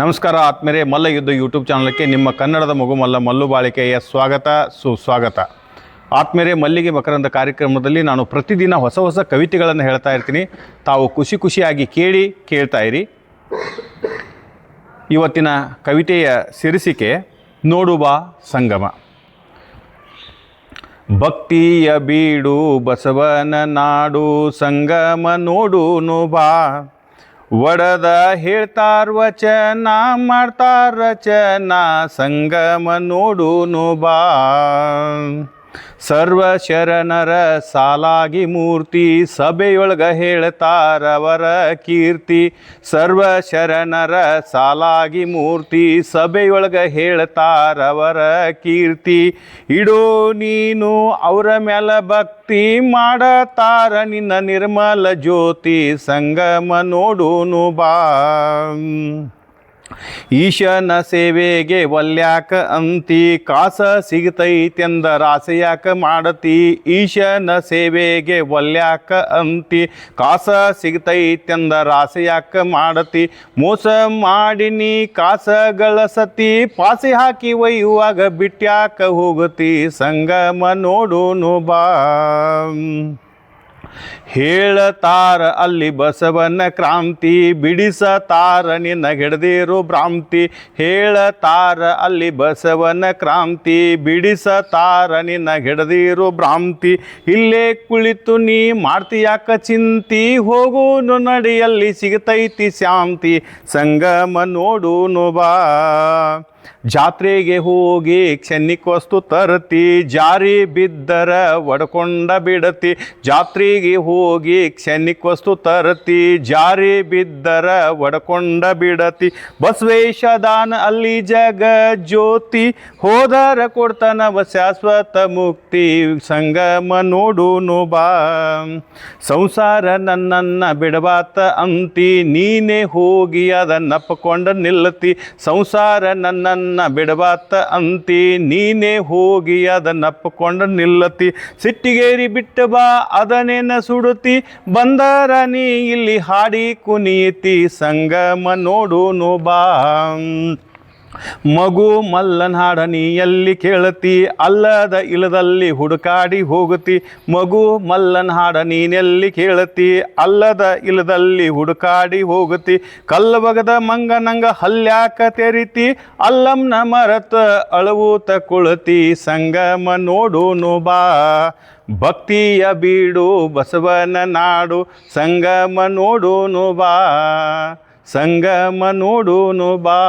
ನಮಸ್ಕಾರ ಆತ್ಮೀಯರೇ, ಮಲ್ಲ ಯುದ್ಧ ಯೂಟ್ಯೂಬ್ ಚಾನಲ್ಗೆ ನಿಮ್ಮ ಕನ್ನಡದ ಮಗು ಮಲ್ಲ ಮಲ್ಲು ಬಾಳಿಕೆಯ ಸ್ವಾಗತ ಸುಸ್ವಾಗತ. ಆತ್ಮೀಯರೇ, ಮಲ್ಲಿಗೆ ಮಕರಂದ ಕಾರ್ಯಕ್ರಮದಲ್ಲಿ ನಾನು ಪ್ರತಿದಿನ ಹೊಸ ಹೊಸ ಕವಿತೆಗಳನ್ನು ಹೇಳ್ತಾ ಇರ್ತೀನಿ. ತಾವು ಖುಷಿಯಾಗಿ ಕೇಳ್ತಾ ಇರಿ. ಇವತ್ತಿನ ಕವಿತೆಯ ಶೀರ್ಷಿಕೆ ನೋಡು ಬಾ ಸಂಗಮ. ಭಕ್ತಿಯ ಬೀಡು ಬಸವನ ನಾಡು, ಸಂಗಮ ನೋಡುನು ಬಾ. ಒಡದ ಹೇಳ್ತಾರ ವಚನ, ಮಾಡ್ತಾರ ರಚನ, ಸಂಗಮ ನೋಡುನು ಬಾ. ಸರ್ವ ಶರಣರ ಸಾಲಾಗಿ ಮೂರ್ತಿ, ಸಭೆಯೊಳಗ ಹೇಳ್ತಾರವರ ಕೀರ್ತಿ. ಸರ್ವ ಶರಣರ ಸಾಲಾಗಿ ಮೂರ್ತಿ, ಸಭೆಯೊಳಗ ಹೇಳ್ತಾರವರ ಕೀರ್ತಿ. ಇಡೋ ನೀನು ಅವರ ಮೇಲೆ ಭಕ್ತಿ, ಮಾಡತಾರ ನಿನ್ನ ನಿರ್ಮಲ ಜ್ಯೋತಿ, ಸಂಗಮ ನೋಡುನು ಬಾ. ಈಶನ ಸೇವೆಗೆ ಒಲ್ಯಾಕ ಅಂತಿ, ಕಾಸ ಸಿಗತೈತೆಂದರ ಆಸೆಯಾಕ ಮಾಡತಿ. ಈಶನ ಸೇವೆಗೆ ಒಲ್ಯಾಕ ಅಂತಿ, ಕಾಸ ಸಿಗತೈತೆಂದರ ಆಸೆಯಾಕ ಮಾಡತಿ. ಮೋಸ ಮಾಡಿನಿ ಕಾಸ ಗಳಸತಿ, ಪಾಸೆ ಹಾಕಿ ಒಯ್ಯುವಾಗ ಬಿಟ್ಯಾಕ ಹೋಗತಿ, ಸಂಗಮ ನೋಡುನು ಬಾ. ಹೇಳತಾರ ಅಲ್ಲಿ ಬಸವನ ಕ್ರಾಂತಿ, ಬಿಡಿಸತಾರ ನಿನ್ನ ಹಿಡ್ದಿರೋ ಭ್ರಾಂತಿ. ಹೇಳತಾರ ಅಲ್ಲಿ ಬಸವನ ಕ್ರಾಂತಿ, ಬಿಡಿಸತಾರ ನಿನ್ನ ಹಿಡ್ದಿರೋ ಭ್ರಾಂತಿ. ಇಲ್ಲೇ ಕುಳಿತು ನೀ ಮಾಡ್ತೀಯಾಕ ಚಿಂತಿ, ಹೋಗುನು ನಡಿಯಲ್ಲಿ ಸಿಗತೈತಿ ಶಾಂತಿ, ಸಂಗಮ ನೋಡುನು ಬಾ. ಜಾತ್ರೆಗೆ ಹೋಗಿ ಕ್ಷಣಿಕ ವಸ್ತು ತರತಿ, ಜಾರಿ ಬಿದ್ದರ ಒಡ್ಕೊಂಡ ಬಿಡತಿ. ಜಾತ್ರೆಗೆ ಹೋಗಿ ಕ್ಷಣಿಕ ವಸ್ತು ತರತಿ, ಜಾರಿ ಬಿದ್ದರ ಒಡ್ಕೊಂಡ ಬಿಡತಿ. ಬಸವೇಶ ದಾನ ಅಲ್ಲಿ ಜಗ ಜ್ಯೋತಿ, ಹೋದರ ಕೊಡ್ತನವ ಶಾಶ್ವತ ಮುಕ್ತಿ, ಸಂಗಮ ನೋಡುನು ಬಾ. ಸಂಸಾರ ನನ್ನನ್ನ ಬಿಡಬಾತ ಅಂತಿ, ನೀನೇ ಹೋಗಿ ಅದನ್ನಪ್ಪಕೊಂಡ ನಿಲ್ಲತಿ. ಸಂಸಾರ ನನ್ನನ್ನ ಬಿಡಬಾತ ಅಂತಿ, ನೀನೇ ಹೋಗಿ ಅದನ್ನಪ್ಪಕೊಂಡ ನಿಲ್ಲತಿ. ಸಿಟ್ಟಿಗೇರಿ ಬಿಟ್ಟ ಬಾ ಅದನೇನ ಸುಡುತ್ತಿ, ಬಂದರ ನೀ ಇಲ್ಲಿ ಹಾಡಿ ಕುಣಿಯತಿ, ಸಂಗಮ ನೋಡುನು ಬಾ. ಮಗು ಮಲ್ಲನ ಹಾಡ ನೀ ಎಲ್ಲಿ ಕೇಳತಿ, ಅಲ್ಲದ ಇಲ್ಲದಲ್ಲಿ ಹುಡುಕಾಡಿ ಹೋಗುತ್ತಿ. ಮಗು ಮಲ್ಲನ ಹಾಡ ನೀನೆಲ್ಲಿ ಕೇಳತಿ, ಅಲ್ಲದ ಇಲ್ಲದಲ್ಲಿ ಹುಡುಕಾಡಿ ಹೋಗುತ್ತಿ. ಕಲ್ಲಬಗದ ಮಂಗನಂಗ ಹಲ್ಯಾಕ ತೆರಿತಿ, ಅಲ್ಲಂನ ಮರತ ಅಳವೂತ ಕುಳತಿ, ಸಂಗಮ ನೋಡುನು ಬಾ. ಭಕ್ತಿಯ ಬೀಡು ಬಸವನ ನಾಡು, ಸಂಗಮ ನೋಡುನು ಬಾ. ಸಂಗಮ ನೋಡುನು ಬಾ.